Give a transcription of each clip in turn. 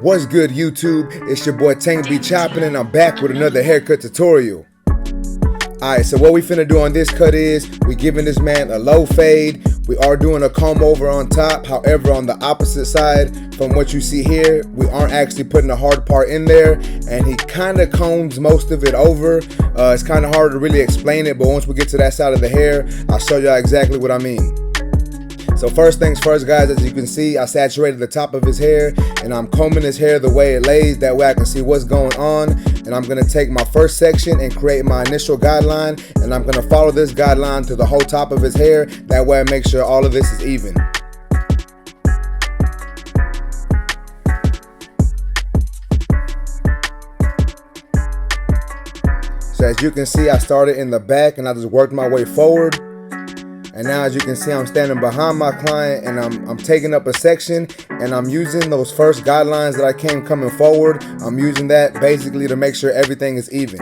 What's good, YouTube? It's your boy Tank B Choppin, and I'm back with another haircut tutorial. Alright, so what we finna do on this cut is we giving this man a low fade. We are doing a comb over on top. However, on the opposite side from what you see here, we aren't actually putting the hard part in there, and he kind of combs most of it over. It's kind of hard to really explain it, but once we get to that side of the hair, I'll show y'all exactly what I mean. So first things first, guys, as you can see, I saturated the top of his hair, and I'm combing his hair the way it lays. That way I can see what's going on. And I'm gonna take my first section and create my initial guideline, and I'm gonna follow this guideline to the whole top of his hair. That way I make sure all of this is even. So as you can see, I started in the back and I just worked my way forward. And now as you can see, I'm standing behind my client, and I'm taking up a section, and I'm using those first guidelines that I came coming forward. I'm using that basically to make sure everything is even.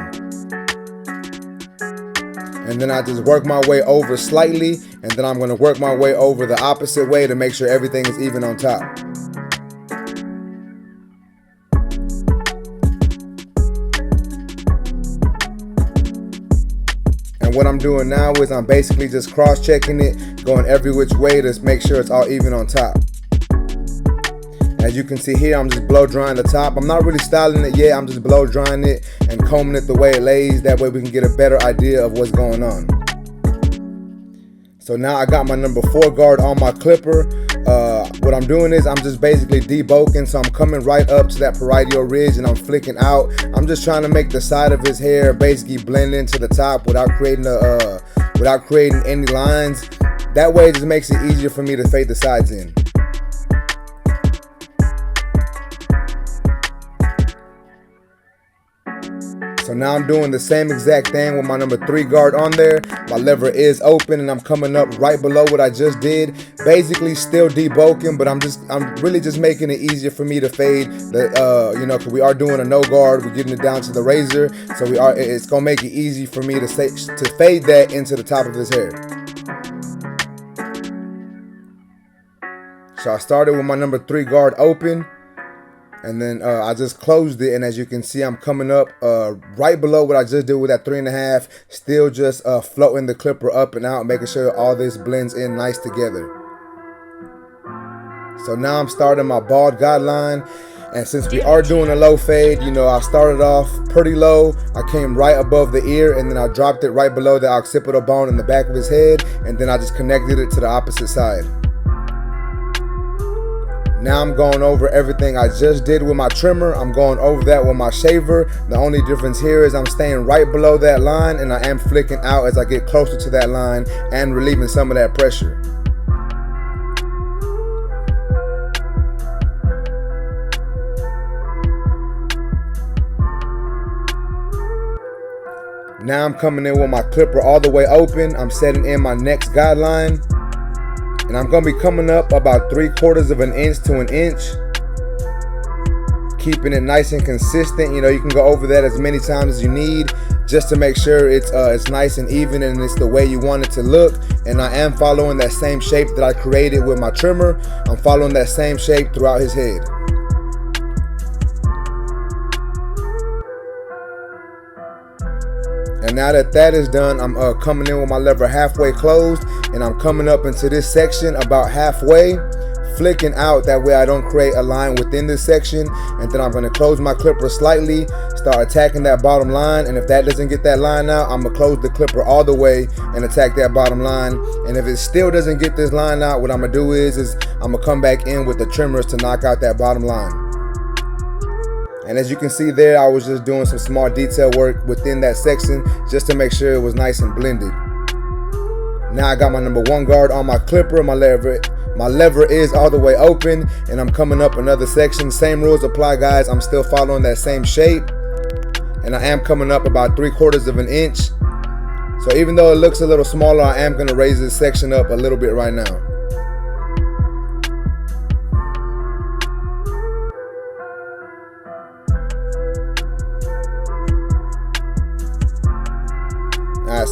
And then I just work my way over slightly, and then I'm going to work my way over the opposite way to make sure everything is even on top. And what I'm doing now is I'm basically just cross-checking it, going every which way to make sure it's all even on top. As you can see here, I'm just blow drying the top. I'm not really styling it yet, I'm just blow drying it and combing it the way it lays. That way we can get a better idea of what's going on. So now I got my number 4 guard on my clipper. What I'm doing is I'm just basically debulking, so I'm coming right up to that parietal ridge and I'm flicking out. I'm just trying to make the side of his hair basically blend into the top without creating any lines. That way it just makes it easier for me to fade the sides in. So now I'm doing the same exact thing with my number 3 guard on there. My lever is open and I'm coming up right below what I just did. Basically still debulking, but I'm really just making it easier for me to fade the because we are doing a no guard. We're getting it down to the razor, so it's gonna make it easy for me to fade that into the top of his hair. So I started with my number 3 guard open, and then I just closed it, and as you can see, I'm coming up right below what I just did with that 3.5, still just floating the clipper up and out, making sure all this blends in nice together. So now I'm starting my bald guideline, and since we are doing a low fade, I started off pretty low. I came right above the ear, and then I dropped it right below the occipital bone in the back of his head, and then I just connected it to the opposite side. Now I'm going over everything I just did with my trimmer. I'm going over that with my shaver. The only difference here is I'm staying right below that line, and I am flicking out as I get closer to that line and relieving some of that pressure. Now I'm coming in with my clipper all the way open. I'm setting in my next guideline. And I'm going to be coming up about 3/4 of an inch to an inch, keeping it nice and consistent. You can go over that as many times as you need, just to make sure it's nice and even and it's the way you want it to look. And I am following that same shape that I created with my trimmer. I'm following that same shape throughout his head. And now that that is done, I'm coming in with my lever halfway closed, and I'm coming up into this section about halfway, flicking out. That way I don't create a line within this section. And then I'm going to close my clipper slightly, start attacking that bottom line. And if that doesn't get that line out, I'm going to close the clipper all the way and attack that bottom line. And if it still doesn't get this line out, what I'm going to do is I'm going to come back in with the trimmers to knock out that bottom line. And as you can see there, I was just doing some small detail work within that section just to make sure it was nice and blended. Now I got my number 1 guard on my clipper. My lever is all the way open, and I'm coming up another section. Same rules apply, guys. I'm still following that same shape, and I am coming up about 3/4 of an inch. So even though it looks a little smaller, I am going to raise this section up a little bit right now.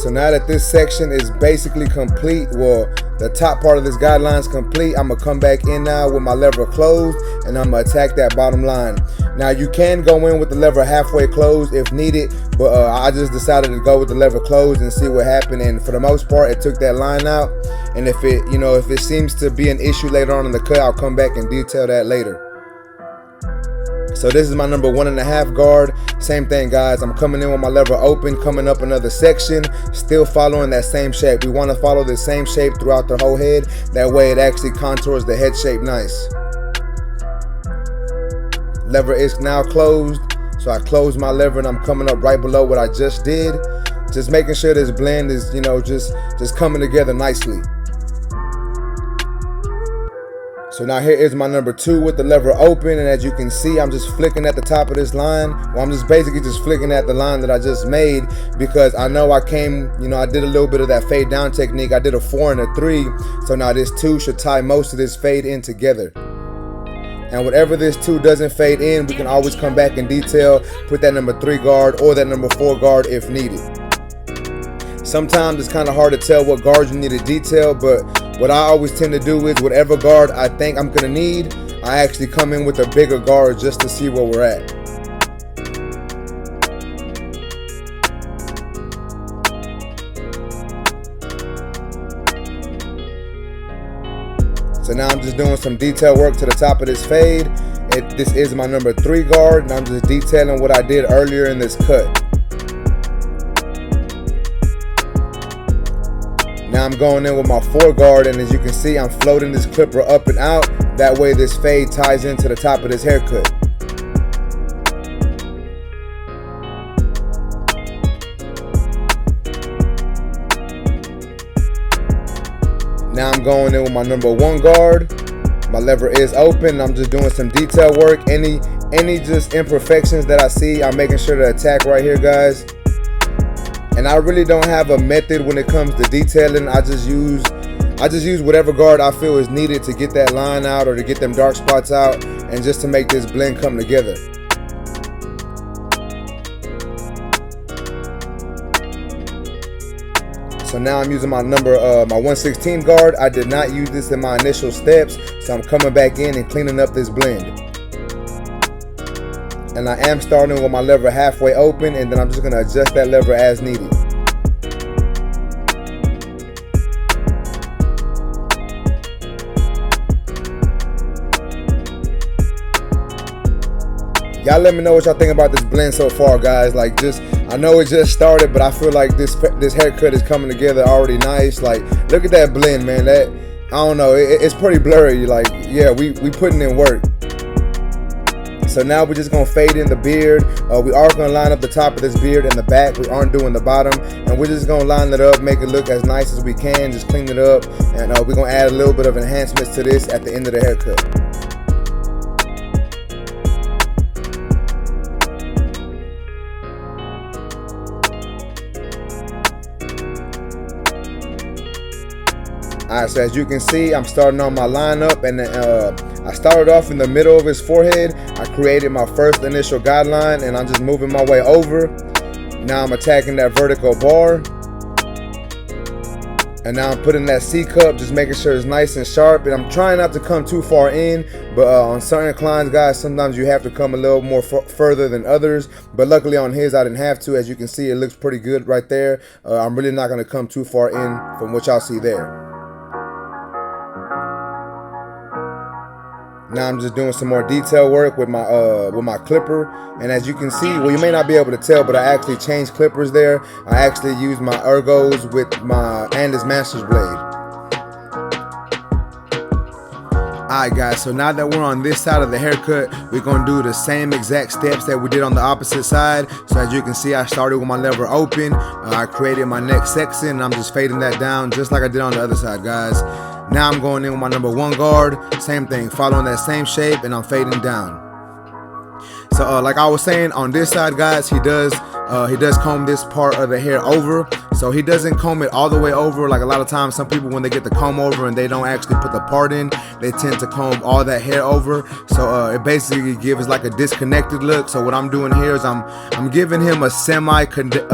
So now that this section is basically complete, well, the top part of this guideline is complete, I'm gonna come back in now with my lever closed, and I'm gonna attack that bottom line. Now you can go in with the lever halfway closed if needed, but I just decided to go with the lever closed and see what happened. And for the most part, it took that line out. And if it seems to be an issue later on in the cut, I'll come back and detail that later. So this is my number 1.5 guard. Same thing, guys. I'm coming in with my lever open, coming up another section, still following that same shape. We want to follow the same shape throughout the whole head. That way it actually contours the head shape nice. Lever is now closed. So I closed my lever and I'm coming up right below what I just did. Just making sure this blend is, just coming together nicely. So now here is my number 2 with the lever open, and as you can see, I'm just flicking at the top of this line. Well, I'm just basically just flicking at the line that I just made, because I know I did a little bit of that fade down technique. I did a 4 and a 3, so now this 2 should tie most of this fade in together. And whatever this 2 doesn't fade in, we can always come back and detail, put that number 3 guard or that number 4 guard if needed. Sometimes it's kind of hard to tell what guards you need to detail, but what I always tend to do is whatever guard I think I'm gonna need, I actually come in with a bigger guard just to see where we're at. So now I'm just doing some detail work to the top of this fade. This is my number 3 guard, and I'm just detailing what I did earlier in this cut. Now I'm going in with my 4 guard, and as you can see, I'm floating this clipper up and out. That way this fade ties into the top of this haircut. Now I'm going in with my number 1 guard. My lever is open. I'm just doing some detail work. Any just imperfections that I see, I'm making sure to attack right here, guys. And I really don't have a method when it comes to detailing. I just use whatever guard I feel is needed to get that line out or to get them dark spots out, and just to make this blend come together. So now I'm using my 116 guard. I did not use this in my initial steps, so I'm coming back in and cleaning up this blend. And I am starting with my lever halfway open, and then I'm just going to adjust that lever as needed. Y'all let me know what y'all think about this blend so far, guys. Like, I know it just started, but I feel like this haircut is coming together already nice. Like, look at that blend, man. That, I don't know, it's pretty blurry. Like, yeah, we putting in work. So now we're just gonna fade in the beard. We are gonna line up the top of this beard and the back. We aren't doing the bottom, and we're just gonna line it up, make it look as nice as we can. Just clean it up, and we're gonna add a little bit of enhancements to this at the end of the haircut. Alright, so as you can see, I'm starting on my lineup, and I started off in the middle of his forehead. I created my first initial guideline, and I'm just moving my way over. Now I'm attacking that vertical bar, and now I'm putting that C cup, just making sure it's nice and sharp. And I'm trying not to come too far in, but on certain clients, guys, sometimes you have to come a little more further than others. But luckily on his, I didn't have to. As you can see, it looks pretty good right there. I'm really not going to come too far in from what y'all see there. Now I'm just doing some more detail work with my clipper, and as you can see, well, you may not be able to tell, but I actually changed clippers there. I actually used my ergos with my Andis Masters blade. Alright guys, so now that we're on this side of the haircut, we're going to do the same exact steps that we did on the opposite side. So as you can see, I started with my lever open. I created my next section, and I'm just fading that down just like I did on the other side, guys. Now I'm going in with my number 1 guard, same thing, following that same shape, and I'm fading down. So like I was saying, on this side, guys, he does comb this part of the hair over. So he doesn't comb it all the way over. Like a lot of times, some people when they get the comb over and they don't actually put the part in, they tend to comb all that hair over. So it basically gives like a disconnected look. So what I'm doing here is I'm giving him a semi-connected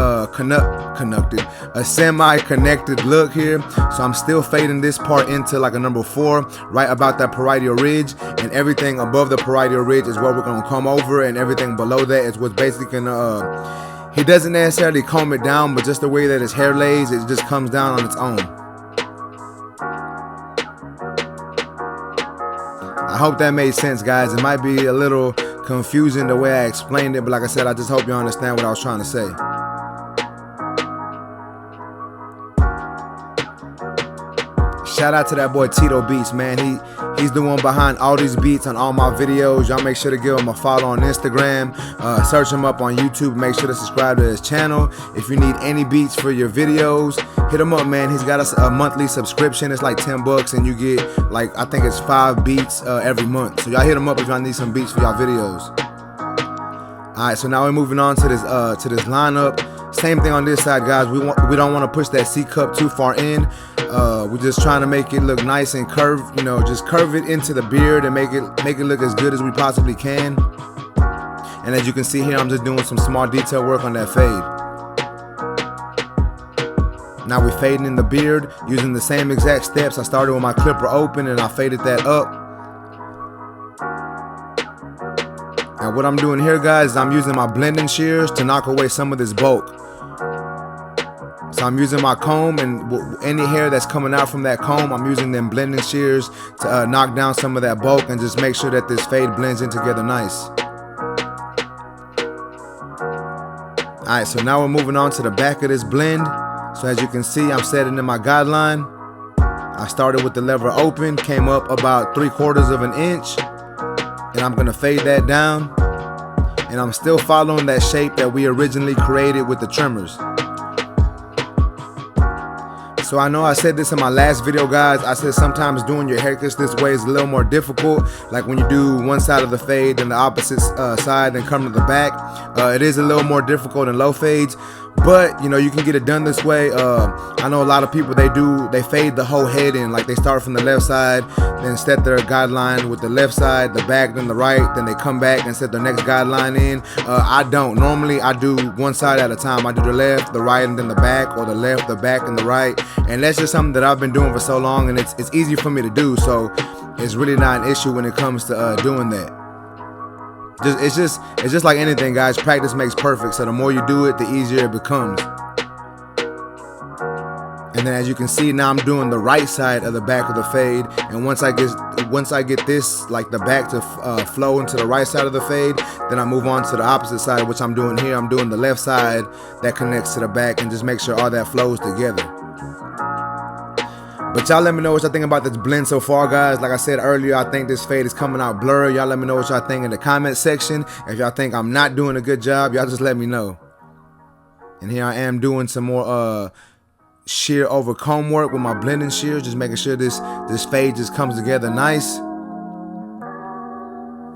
look here. So I'm still fading this part into like a number 4, right about that parietal ridge, and everything above the parietal ridge is what we're gonna comb over, and everything below that is what's basically gonna he doesn't necessarily comb it down, but just the way that his hair lays, it just comes down on its own. I hope that made sense, guys. It might be a little confusing the way I explained it, but like I said, I just hope you understand what I was trying to say. Shout out to that boy Tito Beats, man. He's the one behind all these beats on all my videos. Y'all make sure to give him a follow on Instagram. Search him up on YouTube. Make sure to subscribe to his channel. If you need any beats for your videos, hit him up, man. He's got a monthly subscription. It's like $10, and you get like, I think it's 5 beats every month. So y'all hit him up if y'all need some beats for y'all videos. All right, so now we're moving on to this lineup. Same thing on this side, guys. We don't want to push that C cup too far in. We're just trying to make it look nice and curved, you know, just curve it into the beard and make it look as good as we possibly can. And as you can see here, I'm just doing some small detail work on that fade. Now we're fading in the beard using the same exact steps. I started with my clipper open and I faded that up. And what I'm doing here, guys, is I'm using my blending shears to knock away some of this bulk. So I'm using my comb, and any hair that's coming out from that comb, I'm using them blending shears to knock down some of that bulk and just make sure that this fade blends in together nice. Alright, so now we're moving on to the back of this blend. So as you can see, I'm setting in my guideline. I started with the lever open, came up about 3/4 of an inch, and I'm gonna fade that down. And I'm still following that shape that we originally created with the trimmers. So I know I said this in my last video, guys. I said sometimes doing your haircuts this way is a little more difficult. Like when you do one side of the fade and the opposite side, then come to the back. It is a little more difficult in low fades, but you know, you can get it done this way. I know a lot of people, they fade the whole head in. Like they start from the left side, then set their guideline with the left side, the back, then the right, then they come back and set their next guideline in. I don't. Normally I do one side at a time. I do the left, the right, and then the back, or the left, the back, and the right. And that's just something that I've been doing for so long, and it's easy for me to do. So it's really not an issue when it comes to doing that. It's just like anything, guys. Practice makes perfect. So the more you do it, the easier it becomes. And then as you can see, now I'm doing the right side of the back of the fade. And once I get this, like the back to flow into the right side of the fade, then I move on to the opposite side, which I'm doing here. I'm doing the left side that connects to the back, and just make sure all that flows together. But y'all let me know what y'all think about this blend so far, guys. Like I said earlier, I think this fade is coming out blurry. Y'all let me know what y'all think in the comment section. If y'all think I'm not doing a good job, y'all just let me know. And here I am doing some more shear over comb work with my blending shears, just making sure this fade just comes together nice.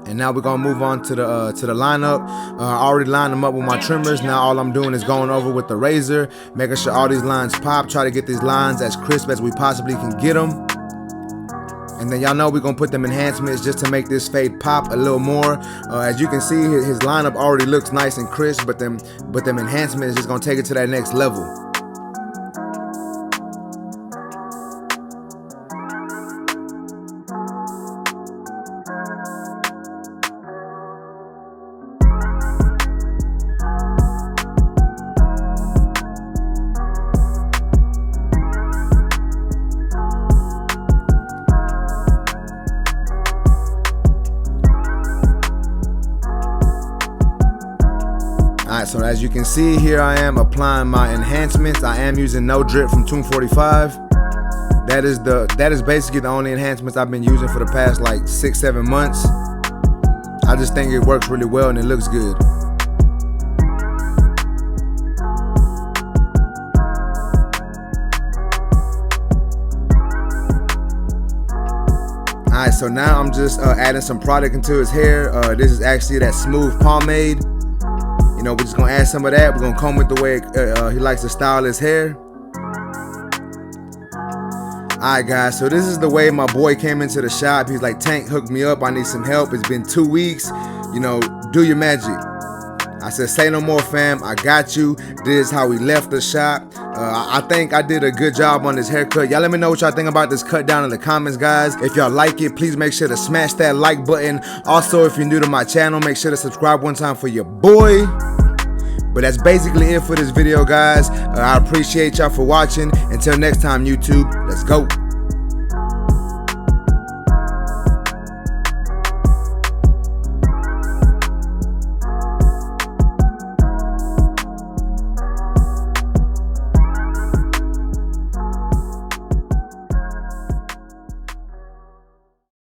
And now we're gonna move on to the lineup. I already lined them up with my trimmers. Now all I'm doing is going over with the razor, making sure all these lines pop. Try to get these lines as crisp as we possibly can get them. And then y'all know we're gonna put them enhancements just to make this fade pop a little more. As you can see, his lineup already looks nice and crisp, but them enhancements is just gonna take it to that next level. Alright, so as you can see here, I am applying my enhancements. I am using No Drip from Tune 45. That is basically the only enhancements I've been using for the past like 6-7 months. I just think it works really well and it looks good. Alright, so now I'm just adding some product into his hair. This is actually that smooth pomade. You we're just gonna add some of that. We're gonna comb it the way he likes to style his hair. Alright guys, so this is the way my boy came into the shop. He's like, Tank, hook me up, I need some help. It's been 2 weeks, do your magic. I said, say no more, fam, I got you. This is how he left the shop. I think I did a good job on this haircut. Y'all let me know what y'all think about this cut down in the comments, guys. If y'all like it, please make sure to smash that like button. Also, if you're new to my channel, make sure to subscribe one time for your boy. But that's basically it for this video, guys. I appreciate y'all for watching. Until next time, YouTube, let's go.